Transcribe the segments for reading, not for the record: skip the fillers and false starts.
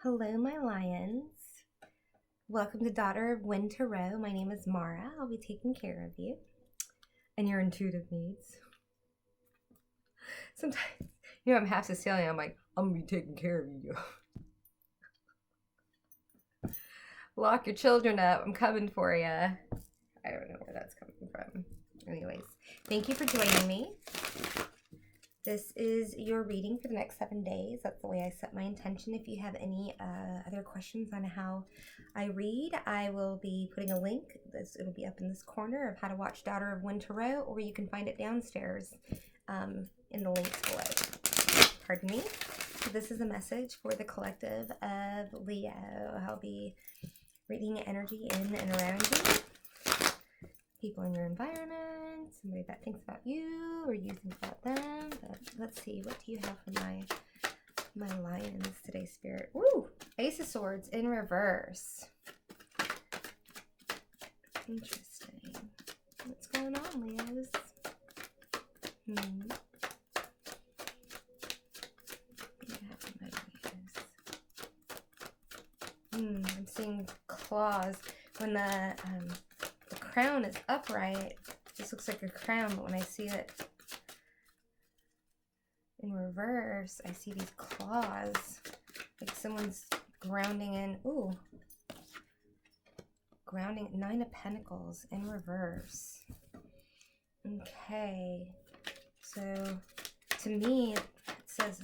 Hello, my lions. Welcome to Daughter of Wind Tarot. My name is Mara. I'll be taking care of you and your intuitive needs. Sometimes, I'm half Sicilian. I'm like, I'm going to be taking care of you. Lock your children up. I'm coming for you. I don't know where that's coming from. Anyways, thank you for joining me. This is your reading for the next 7 days. That's the way I set my intention. If you have any other questions on how I read, I will be putting a link. It'll be up in this corner of how to watch Daughter of Wind Tarot, or you can find it downstairs in the links below. Pardon me. So this is a message for the collective of Leo. I'll be reading energy in and around you. People in your environment, somebody that thinks about you or you think about them. But let's see, what do you have for my lions today, Spirit? Woo! Ace of Swords in reverse. Interesting. What's going on, Leos? I'm seeing claws. When the crown is upright, this looks like a crown, but when I see it in reverse, I see these claws, like someone's grounding in. Ooh, grounding. 9 of Pentacles in reverse. Okay, so to me it says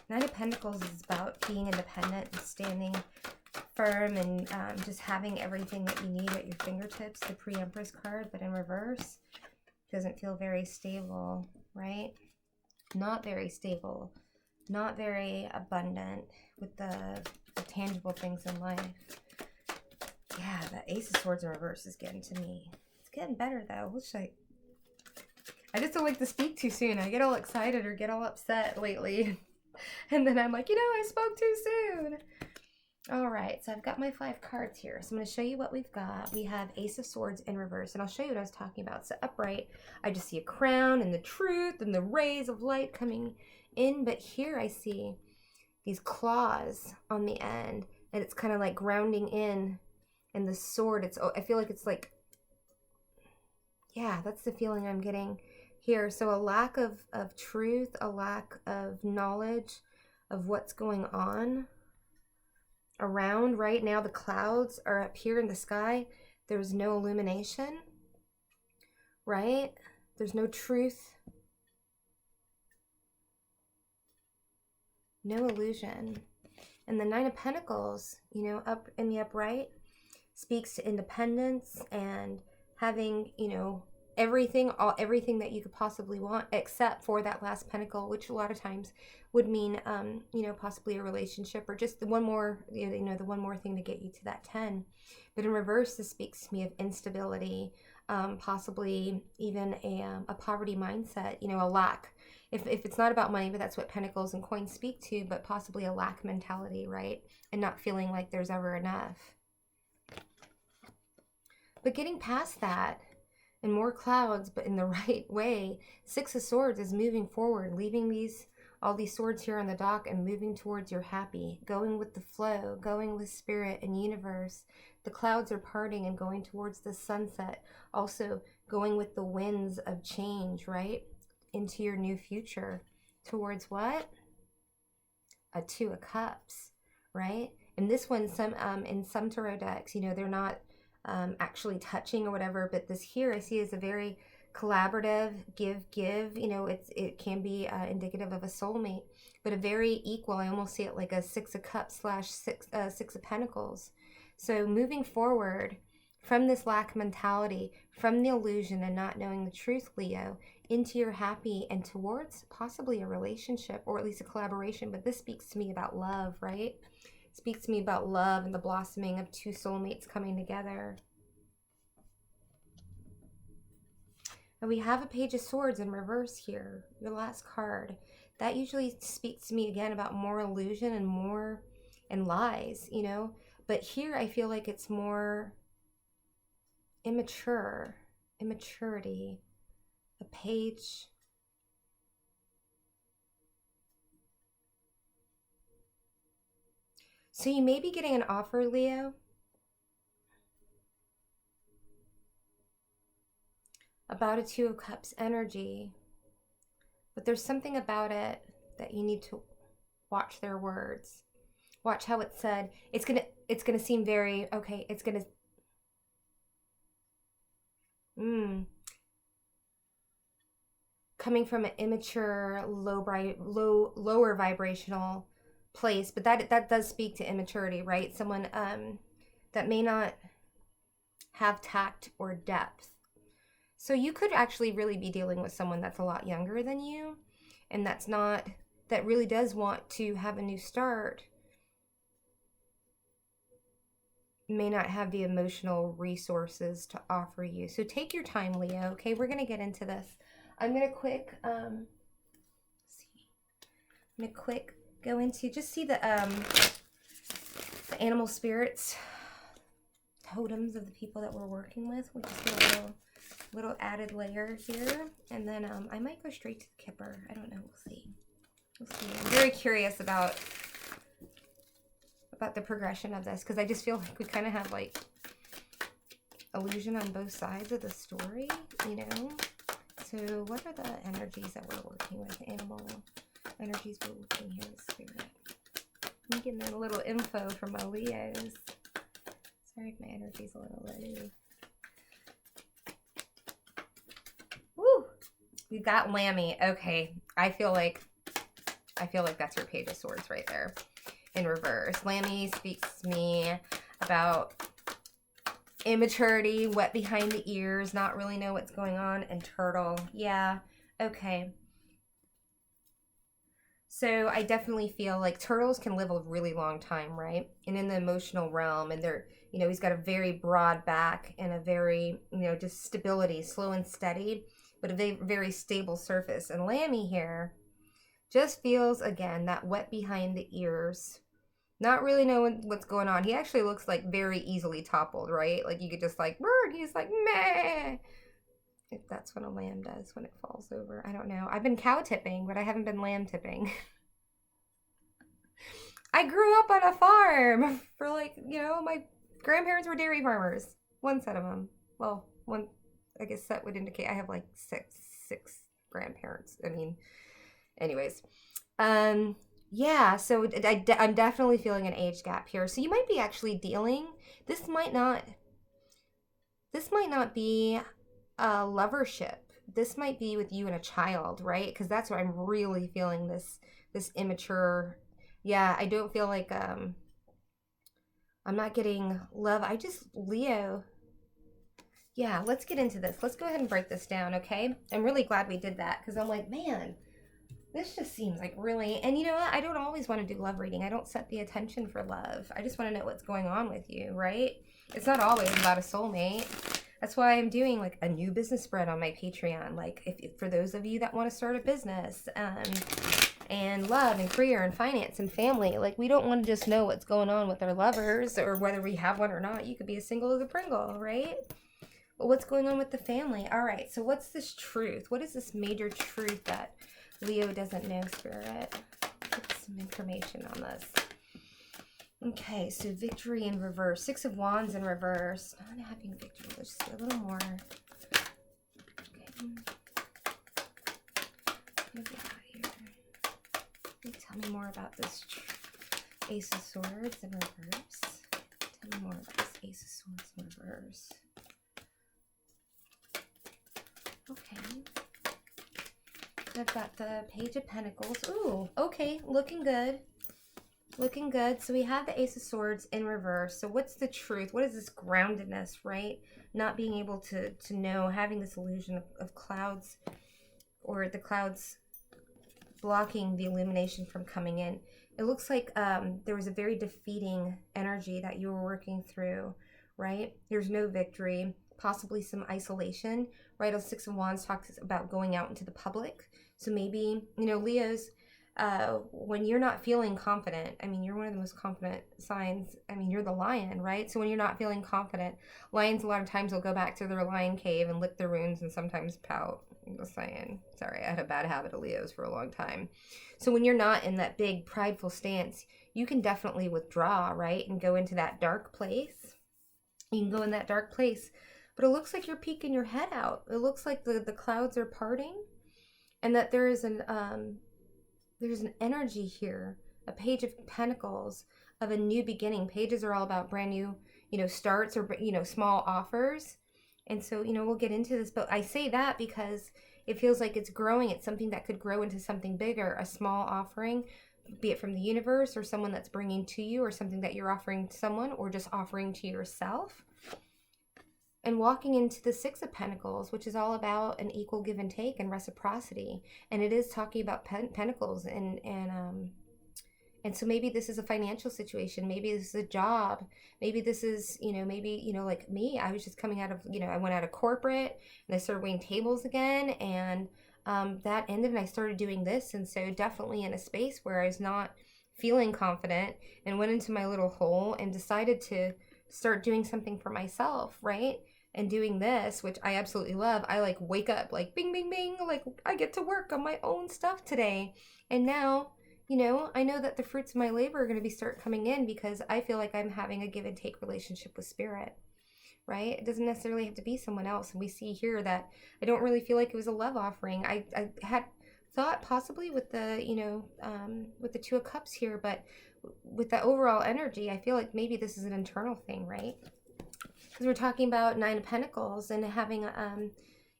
Nine of Pentacles is about being independent and standing firm and just having everything that you need at your fingertips. The Pre-Empress card, but in reverse, doesn't feel very stable, right? Not very stable, not very abundant with the tangible things in life. Yeah, the Ace of Swords in reverse is getting to me. It's getting better though. I just don't like to speak too soon. I get all excited or get all upset lately. And then I'm like, I spoke too soon. All right, so I've got my 5 cards here. So I'm going to show you what we've got. We have Ace of Swords in reverse, and I'll show you what I was talking about. So upright, I just see a crown and the truth and the rays of light coming in. But here I see these claws on the end, and it's kind of like grounding in. And the sword, I feel like it's like, yeah, that's the feeling I'm getting here. So a lack of truth, a lack of knowledge of what's going on around right now. The clouds are up here in the sky. There's no illumination, right? There's no truth, no illusion. And the 9 of Pentacles, up in the upright, speaks to independence and having, everything that you could possibly want, except for that last pentacle, which a lot of times would mean, possibly a relationship or just the one more, the one more thing to get you to that 10. But in reverse, this speaks to me of instability, possibly even a poverty mindset, a lack. If it's not about money, but that's what pentacles and coins speak to, but possibly a lack mentality, right? And not feeling like there's ever enough. But getting past that, and more clouds, but in the right way. 6 of Swords is moving forward, leaving all these swords here on the dock and moving towards your happy, going with the flow, going with spirit and universe. The clouds are parting and going towards the sunset, also going with the winds of change, right? Into your new future. Towards what? A 2 of Cups, right? And this one, in some tarot decks, they're not actually touching or whatever, but this here I see is a very collaborative give. It can be indicative of a soulmate, but a very equal. I almost see it like a 6 of Cups / 6 of Pentacles. So moving forward from this lack mentality, from the illusion and not knowing the truth, Leo, into your happy and towards possibly a relationship or at least a collaboration. But this speaks to me about love, right? Speaks to me about love and the blossoming of 2 soulmates coming together. And we have a Page of Swords in reverse here, your last card. That usually speaks to me again about more illusion and lies, But here I feel like it's more immaturity. a page. So you may be getting an offer, Leo, about a Two of Cups energy, but there's something about it that you need to watch their words. Watch how it's said. It's gonna seem very okay. It's gonna coming from an immature, lower vibrational place, but that does speak to immaturity, right? Someone that may not have tact or depth. So you could actually really be dealing with someone that's a lot younger than you, and that really does want to have a new start, may not have the emotional resources to offer you. So take your time, Leo. Okay, we're gonna get into this. I'm gonna quick go into just see the animal spirits, totems of the people that we're working with. We just do a little added layer here, and then I might go straight to the Kipper. I don't know. We'll see. I'm very curious about the progression of this, because I just feel like we kind of have like illusion on both sides of the story, you know. So what are the energies that we're working with? Animal energies we're working here with spirit. I'm getting a little info from my Leos. Sorry if my energy's a little low. Woo! We've got Lammy. Okay, I feel like that's your Page of Swords right there in reverse. Lammy speaks to me about immaturity, wet behind the ears, not really know what's going on, and Turtle. Yeah, okay. So I definitely feel like turtles can live a really long time, right? And in the emotional realm, and they're, you know, he's got a very broad back and a very, you know, just stability, slow and steady, but a very stable surface. And Lammy here just feels, again, that wet behind the ears, not really knowing what's going on. He actually looks like very easily toppled, right? Like you could just like, he's like, meh. If that's what a lamb does when it falls over. I don't know. I've been cow tipping, but I haven't been lamb tipping. I grew up on a farm for like, you know, my grandparents were dairy farmers. One set of them. Well, one, I guess set would indicate I have like six grandparents. I mean, anyways. Yeah, so I'm definitely feeling an age gap here. So you might be actually dealing, this might not be a lovership. This might be with you and a child, right? Because that's where I'm really feeling this immature. Yeah, I don't feel like I'm not getting love. Leo. Yeah, let's get into this. Let's go ahead and break this down, okay? I'm really glad we did that, because I'm like, man, this just seems like really, and you know what? I don't always want to do love reading. I don't set the attention for love. I just want to know what's going on with you, right? It's not always about a soulmate. That's why I'm doing like a new business spread on my Patreon. Like if for those of you that want to start a business, and love and career and finance and family, like we don't want to just know what's going on with our lovers or whether we have one or not. You could be as single as a Pringle, right? But what's going on with the family? All right, so what's this truth? What is this major truth that Leo doesn't know, Spirit? Get some information on this. Okay, so victory in reverse. Six of Wands in reverse. Not having victory. Let's just get a little more. Okay. What do we got here? Tell me more about this Ace of Swords in reverse. Tell me more about this Ace of Swords in reverse. Okay. I've got the Page of Pentacles. Ooh, okay, looking good. Looking good. So we have the Ace of Swords in reverse. So what's the truth? What is this groundedness, right? Not being able to know, having this illusion of clouds, or the clouds blocking the illumination from coming in. It looks like there was a very defeating energy that you were working through, right? There's no victory, possibly some isolation, right? A Six of Wands talks about going out into the public. So maybe, you know, Leos, when you're not feeling confident, I mean, you're one of the most confident signs. I mean, you're the lion, right? So when you're not feeling confident, lions a lot of times will go back to their lion cave and lick their wounds and sometimes pout. I'm just saying. Sorry, I had a bad habit of Leos for a long time. So when you're not in that big prideful stance, you can definitely withdraw, right? And go into that dark place. You can go in that dark place, but it looks like you're peeking your head out. It looks like the clouds are parting, and that there's an energy here, a page of pentacles of a new beginning. Pages are all about brand new, starts, or, small offers. And so, we'll get into this, but I say that because it feels like it's growing. It's something that could grow into something bigger, a small offering, be it from the universe or someone that's bringing to you, or something that you're offering to someone, or just offering to yourself. And walking into the Six of Pentacles, which is all about an equal give and take and reciprocity. And it is talking about pentacles. And so maybe this is a financial situation. Maybe this is a job. Maybe this is, like me. I was just coming out of, I went out of corporate and I started waiting tables again. And that ended and I started doing this. And so definitely in a space where I was not feeling confident, and went into my little hole and decided to start doing something for myself, right? And doing this, which I absolutely love. I like wake up like bing, bing, bing, like I get to work on my own stuff today. And now, I know that the fruits of my labor are going to start coming in, because I feel like I'm having a give and take relationship with spirit, right? It doesn't necessarily have to be someone else. And we see here that I don't really feel like it was a love offering. I had thought possibly with the, with the Two of Cups here, but with the overall energy, I feel like maybe this is an internal thing, right? Because we're talking about Nine of Pentacles and having,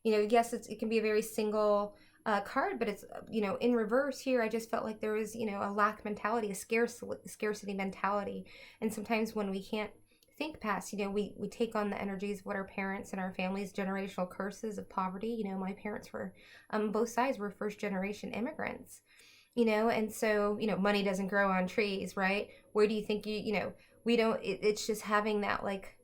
yes, it can be a very single card, but it's, in reverse here, I just felt like there was, a lack mentality, a scarcity mentality. And sometimes when we can't think past, we take on the energies of what our parents and our families' generational curses of poverty. My parents were, both sides were first generation immigrants, and so, money doesn't grow on trees, right? Where do you think we don't, it's just having that, like,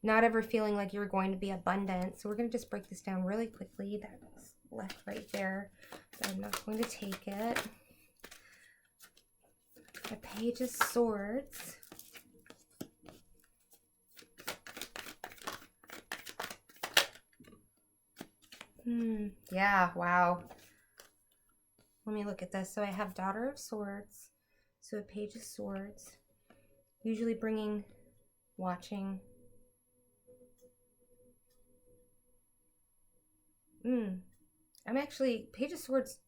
not ever feeling like you're going to be abundant. So we're going to just break this down really quickly. That's left right there. So I'm not going to take it. A Page of Swords. Yeah, wow. Let me look at this. So I have Daughter of Swords. So a Page of Swords. Usually bringing, watching. I'm actually, Page of Swords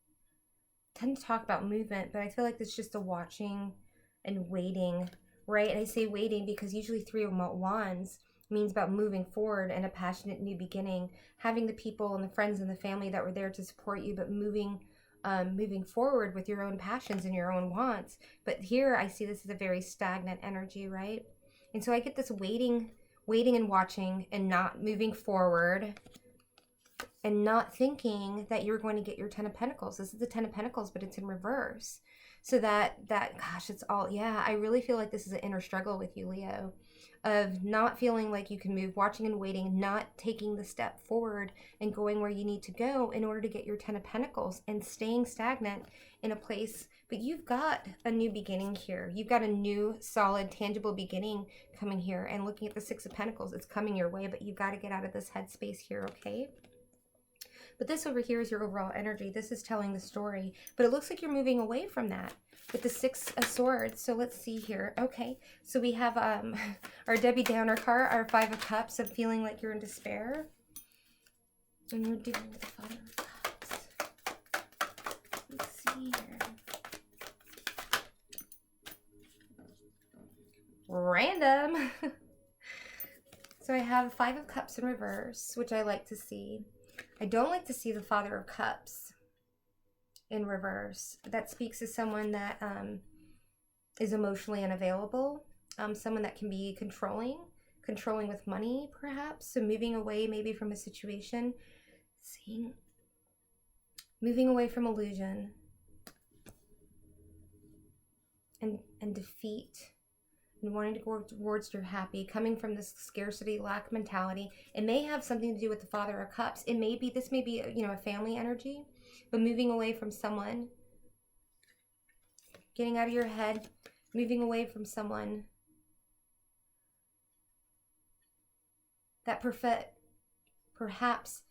tend to talk about movement, but I feel like it's just a watching and waiting, right? And I say waiting because usually Three of Wands means about moving forward and a passionate new beginning, having the people and the friends and the family that were there to support you, but moving forward with your own passions and your own wants. But here I see this as a very stagnant energy, right? And so I get this waiting and watching and not moving forward, and not thinking that you're going to get your Ten of Pentacles. This is the Ten of Pentacles, but it's in reverse. So that gosh, it's all, yeah, I really feel like this is an inner struggle with you, Leo, of not feeling like you can move, watching and waiting, not taking the step forward and going where you need to go in order to get your Ten of Pentacles, and staying stagnant in a place. But you've got a new beginning here. You've got a new, solid, tangible beginning coming here. And looking at the Six of Pentacles, it's coming your way, but you've got to get out of this headspace here, okay? But this over here is your overall energy. This is telling the story. But it looks like you're moving away from that with the Six of Swords. So let's see here. Okay, so we have our Debbie Downer card, our Five of Cups, of feeling like you're in despair. And we're dealing with the Father of Cups. Let's see here. Random. So I have Five of Cups in reverse, which I like to see. I don't like to see the Father of Cups in reverse. That speaks to someone that is emotionally unavailable, someone that can be controlling with money, perhaps. So moving away maybe from a situation, moving away from illusion and defeat, and wanting to go towards your happy, coming from this scarcity, lack mentality. It may have something to do with the Father of Cups. This may be, a family energy, but moving away from someone getting out of your head, moving away from someone that perhaps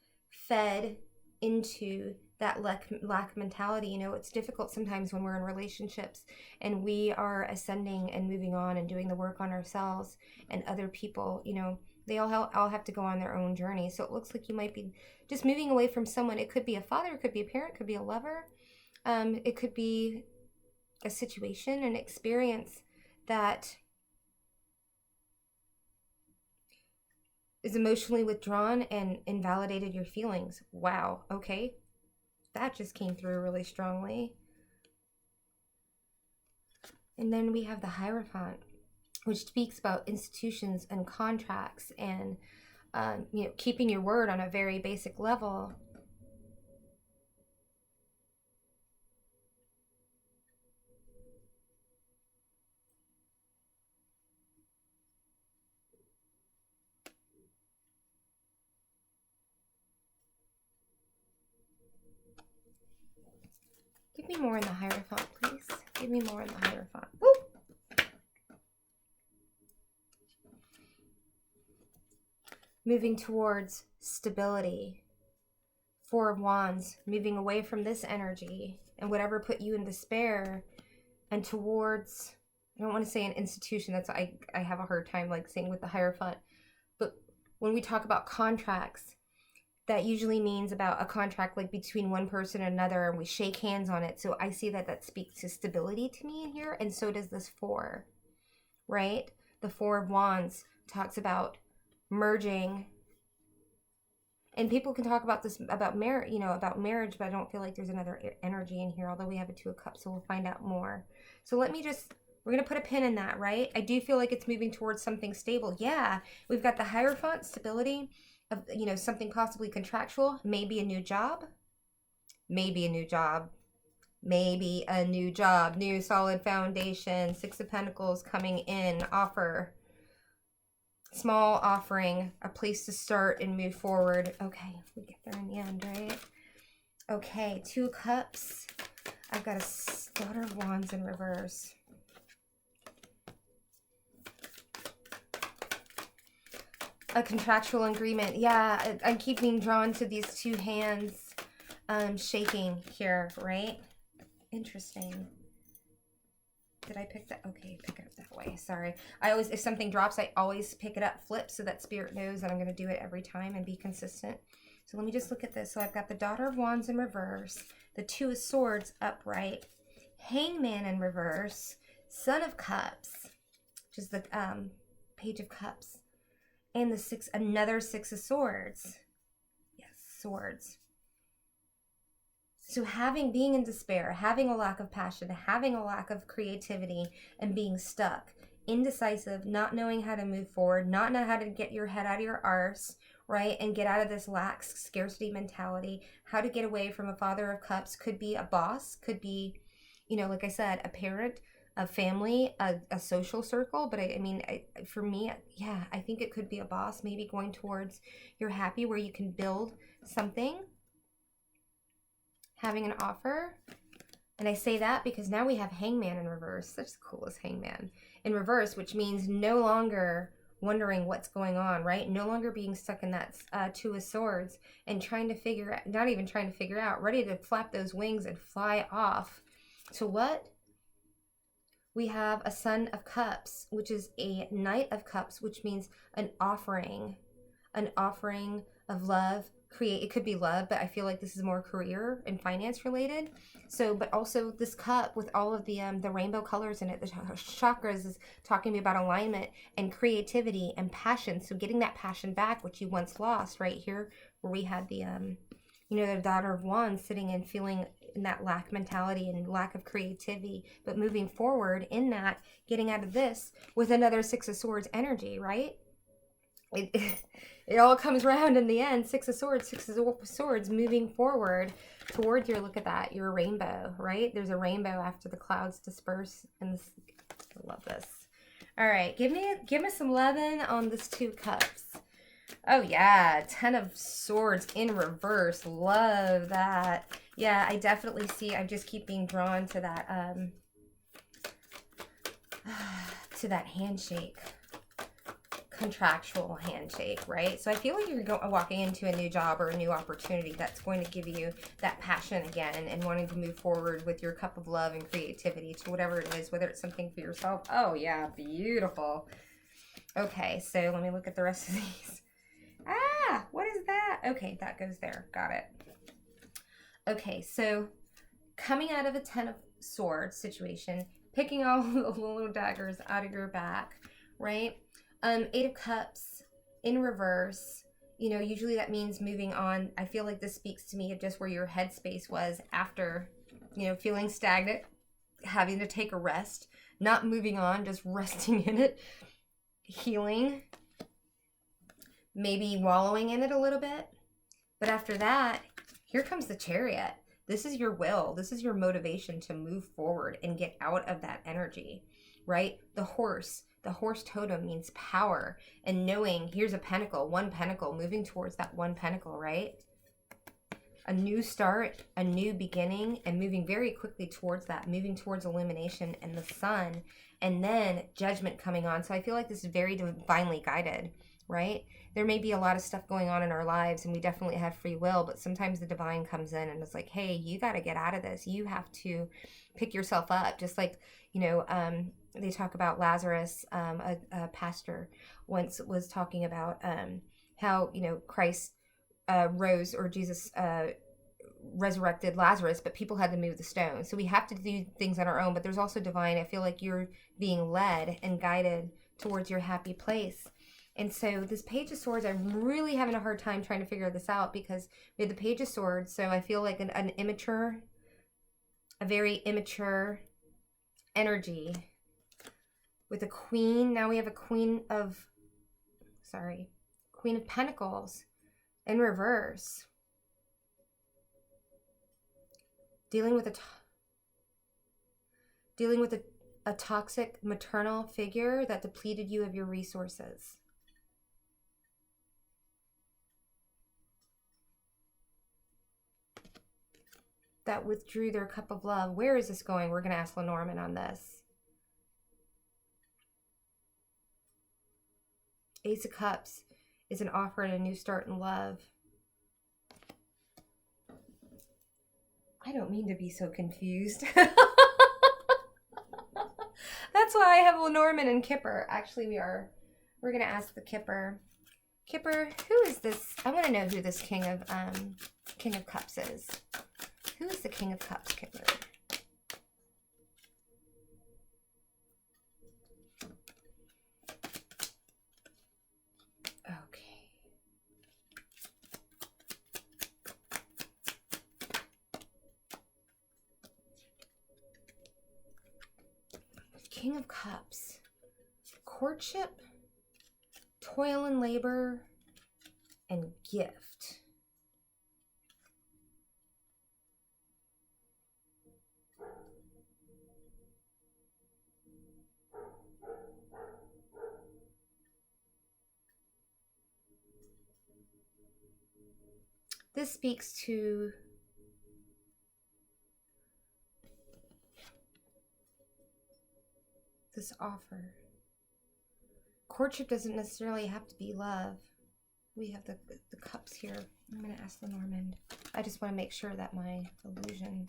fed into that lack mentality. You know, it's difficult sometimes when we're in relationships and we are ascending and moving on and doing the work on ourselves, and other people, you know, they all have to go on their own journey. So it looks like you might be just moving away from someone. It could be a father, it could be a parent, it could be a lover. It could be a situation, an experience that is emotionally withdrawn and invalidated your feelings. Wow, okay. That just came through really strongly. And then we have the Hierophant, which speaks about institutions and contracts and you know, keeping your word on a very basic level. Give me more in the Hierophant, please. Give me more in the Hierophant. Woo! Moving towards stability. Four of Wands, moving away from this energy and whatever put you in despair, and towards, I don't want to say an institution, that's I have a hard time like saying with the Hierophant, but when we talk about contracts, that usually means about a contract like between one person and another, and we shake hands on it. So I see that speaks to stability to me in here, and so does this four, right? The Four of Wands talks about merging, and people can talk about this, about marriage, you know, about marriage, but I don't feel like there's another energy in here, although we have a Two of Cups, so we'll find out more. So let me just, we're going to put a pin in that, right? I do feel like it's moving towards something stable. Yeah, we've got the Hierophant, stability, of, you know, something possibly contractual, maybe a new job, maybe a new job, maybe a new job, new solid foundation, Six of Pentacles coming in, offer, small offering, a place to start and move forward. Okay, we get there in the end, right? Okay, Two of Cups. I've got a Daughter of Wands in reverse. A contractual agreement. Yeah, I keep being drawn to these two hands shaking here, right? Interesting. Did I pick that? Okay, pick it up that way. Sorry. I always, if something drops, I always pick it up, flip, so that Spirit knows that I'm going to do it every time and be consistent. So let me just look at this. So I've got the Daughter of Wands in reverse, the Two of Swords upright, Hangman in reverse, Son of Cups, which is the Page of Cups, and the another Six of Swords. Yes, swords. So being in despair, having a lack of passion, having a lack of creativity, and being stuck, indecisive, not knowing how to move forward, not know how to get your head out of your arse, right? And get out of this lax scarcity mentality, how to get away from a Father of Cups. Could be a boss, could be, you know, like I said, a parent, a family, a social circle. But I mean, for me, yeah, I think it could be a boss, maybe going towards you're happy where you can build something, having an offer. And I say that because now we have Hangman in reverse. Such the coolest Hangman in reverse, which means no longer wondering what's going on, right? No longer being stuck in that Two of Swords and trying to figure out, not even trying to figure out, ready to flap those wings and fly off to what? We have a Son of Cups, which is a Knight of Cups, which means an offering of love. It could be love, but I feel like this is more career and finance related. So, but also this cup with all of the rainbow colors in it, the chakras, is talking to me about alignment and creativity and passion. So getting that passion back, which you once lost, right here, where we had the you know, the Daughter of Wands sitting and feeling in that lack mentality and lack of creativity, but moving forward in that, getting out of this with another Six of Swords energy, right? It all comes around in the end. Six of Swords, moving forward towards your, look at that, your rainbow, right? There's a rainbow after the clouds disperse. And this, I love this. All right, give me some loving on this Two Cups. Oh yeah, Ten of Swords in reverse. Love that. Yeah, I definitely see, I just keep being drawn to that to that handshake. Contractual handshake, right? So I feel like you're walking into a new job or a new opportunity that's going to give you that passion again and wanting to move forward with your cup of love and creativity to whatever it is, whether it's something for yourself. Oh yeah, beautiful. Okay, so let me look at the rest of these. Ah, what is that? Okay, that goes there. Got it. Okay, so coming out of a 10 of Swords situation, picking all the little daggers out of your back, right? 8 of Cups in reverse. You know, usually that means moving on. I feel like this speaks to me of just where your headspace was after, you know, feeling stagnant, having to take a rest, not moving on, just resting in it, healing, maybe wallowing in it a little bit. But after that, here comes the Chariot. This is your will. This is your motivation to move forward and get out of that energy, right? The horse totem means power and knowing, here's a pentacle, one pentacle, moving towards that one pentacle, right? A new start, a new beginning, and moving very quickly towards that, moving towards illumination and the sun, and then judgment coming on. So I feel like this is very divinely guided, right? There may be a lot of stuff going on in our lives and we definitely have free will, but sometimes the divine comes in and it's like, hey, you got to get out of this. You have to pick yourself up. Just like, you know, they talk about Lazarus, a pastor once was talking about how, you know, Christ rose, or Jesus resurrected Lazarus, but people had to move the stone. So we have to do things on our own, but there's also divine. I feel like you're being led and guided towards your happy place. And so this Page of Swords, I'm really having a hard time trying to figure this out because we have the Page of Swords. So I feel like an immature, a very immature energy with a queen. Now we have a Queen of Pentacles in reverse. Dealing with a toxic maternal figure that depleted you of your resources. That withdrew their cup of love. Where is this going? We're going to ask Lenormand on this. Ace of Cups is an offer and a new start in love. I don't mean to be so confused. That's why I have Lenormand and Kipper. Actually, we're going to ask the Kipper. Kipper, who is this? I want to know who this King of Cups is. Who is the King of Cups, Kipper? Okay. King of Cups. Courtship, toil and labor, and gift. This speaks to this offer. Courtship doesn't necessarily have to be love. We have the cups here. I'm going to ask Lenormand. I just want to make sure that my illusion...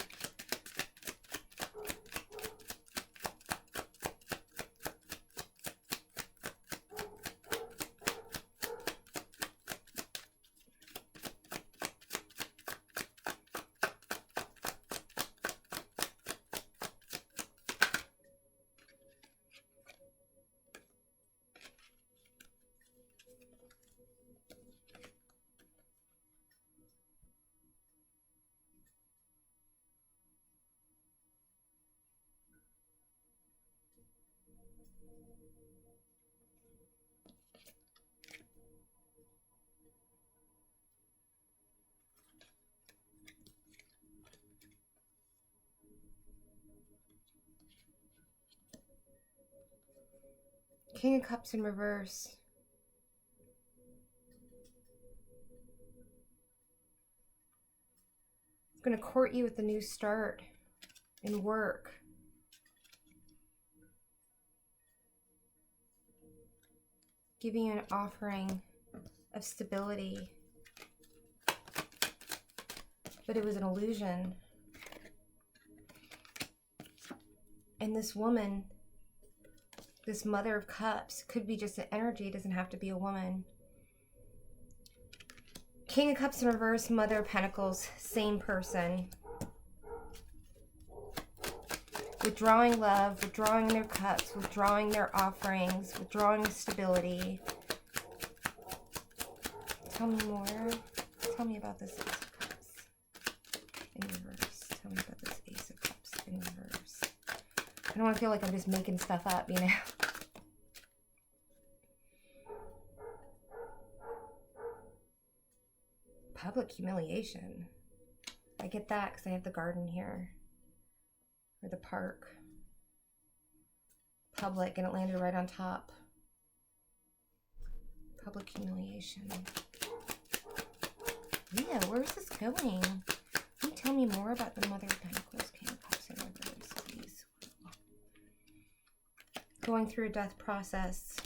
King of Cups in reverse. I'm going to court you with a new start in work. giving you an offering of stability. But it was an illusion. And this woman, this Mother of Cups, could be just an energy. It doesn't have to be a woman. King of Cups in reverse, Mother of Pentacles, same person. Withdrawing love, withdrawing their cups, withdrawing their offerings, withdrawing stability. Tell me more. Tell me about this Ace of Cups in reverse. Tell me about this Ace of Cups in reverse. I don't want to feel like I'm just making stuff up, you know. Public humiliation. I get that because I have the garden here. Or the park. Public, and it landed right on top. Public humiliation. Yeah, where's this going? Can you tell me more about the Mother of Pentacles, King of Cups, and reverse, please? Going through a death process.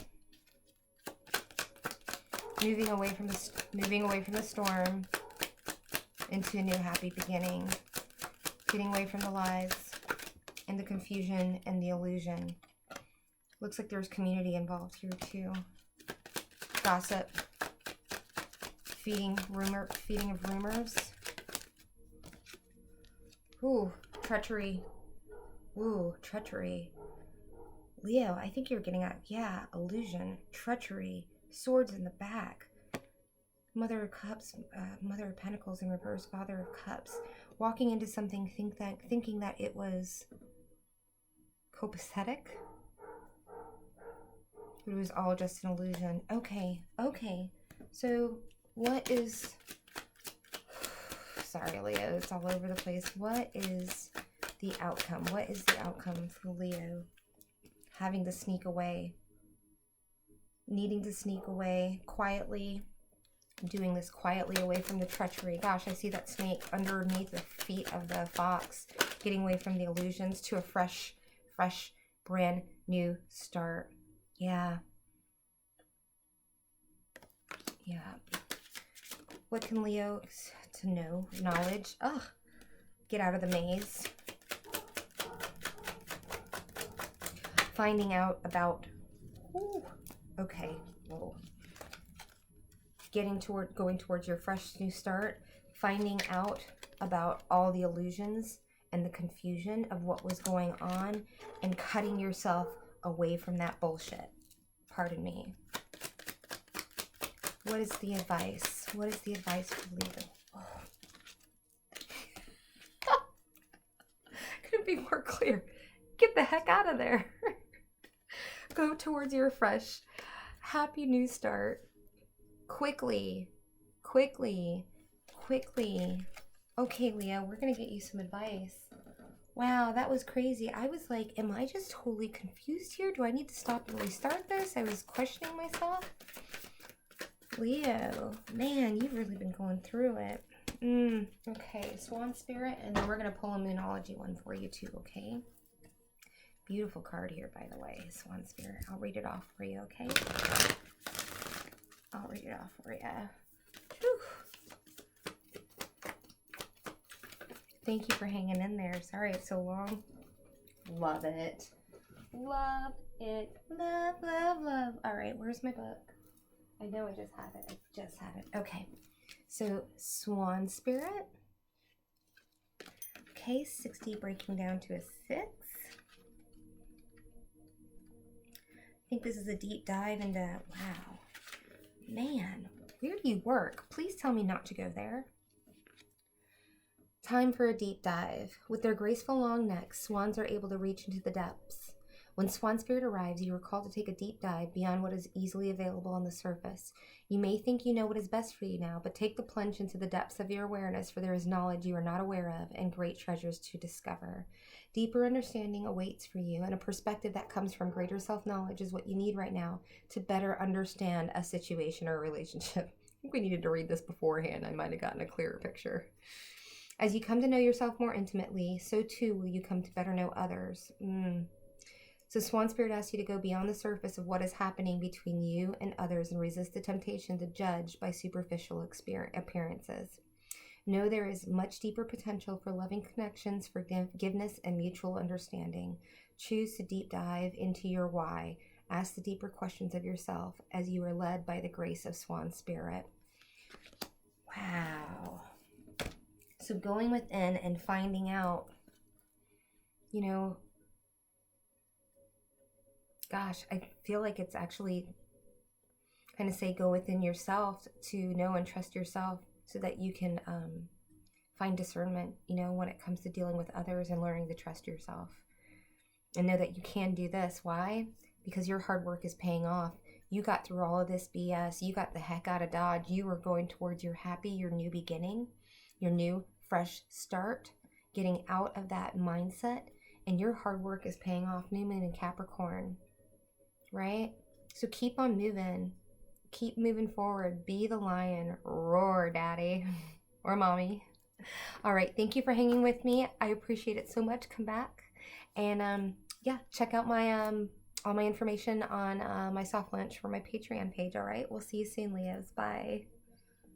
Moving away from the storm into a new happy beginning. Getting away from the lies and the confusion and the illusion. Looks like there's community involved here too. Gossip. Feeding of rumors. Ooh, treachery. Ooh, treachery. Leo, I think you're getting at, yeah, illusion, treachery, swords in the back. Mother of Cups, Mother of Pentacles in reverse, Father of Cups. Walking into something thinking that it was copacetic. It was all just an illusion. Okay, okay. So what is... Sorry, Leo, it's all over the place. What is the outcome? What is the outcome for Leo? Having to sneak away. Needing to sneak away quietly. Doing this quietly away from the treachery. Gosh, I see that snake underneath the feet of the fox. Getting away from the illusions to a fresh, brand new start. Yeah. Yeah. What can Leo to know? Knowledge. Ugh. Get out of the maze. Finding out about... Ooh. Okay. Whoa. Going towards your fresh new start. Finding out about all the illusions and the confusion of what was going on. And cutting yourself away from that bullshit. Pardon me. What is the advice? What is the advice for Leo? Oh. Couldn't be more clear. Get the heck out of there. Go towards your fresh, happy new start. Quickly. Okay, Leo, we're going to get you some advice. Wow, that was crazy. I was like, am I just totally confused here? Do I need to stop and restart this? I was questioning myself. Leo, man, you've really been going through it. Okay, Swan Spirit, and then we're going to pull a Moonology one for you too, okay? Beautiful card here, by the way, Swan Spirit. I'll read it off for you, okay? I'll read it off for you. Whew. Thank you for hanging in there. Sorry it's so long. Love it. Love it. Love, love, love. All right, where's my book? I know I just had it. I just had it. Okay. So, Swan Spirit. Okay, 60 breaking down to a 6. I think this is a deep dive into, wow. Man, where do you work? Please tell me not to go there. Time for a deep dive. With their graceful long necks, swans are able to reach into the depths. When Swan Spirit arrives, you are called to take a deep dive beyond what is easily available on the surface. You may think you know what is best for you now, but take the plunge into the depths of your awareness, for there is knowledge you are not aware of and great treasures to discover. Deeper understanding awaits for you, and a perspective that comes from greater self-knowledge is what you need right now to better understand a situation or a relationship. I think we needed to read this beforehand. I might have gotten a clearer picture. As you come to know yourself more intimately, so too will you come to better know others. So Swan Spirit asks you to go beyond the surface of what is happening between you and others and resist the temptation to judge by superficial appearances. Know there is much deeper potential for loving connections, forgiveness, and mutual understanding. Choose to deep dive into your why. Ask the deeper questions of yourself as you are led by the grace of Swan Spirit. Wow. So going within and finding out, you know, gosh, I feel like it's actually kind of say go within yourself to know and trust yourself so that you can find discernment, you know, when it comes to dealing with others and learning to trust yourself. And know that you can do this. Why? Because your hard work is paying off. You got through all of this BS. You got the heck out of Dodge. You are going towards your happy, your new beginning, your new fresh start, getting out of that mindset. And your hard work is paying off. New moon in Capricorn, right? So keep on moving. Keep moving forward. Be the lion. Roar, daddy or mommy. All right. Thank you for hanging with me. I appreciate it so much. Come back. And yeah, check out my all my information on my soft launch for my Patreon page. All right. We'll see you soon, Leos. Bye.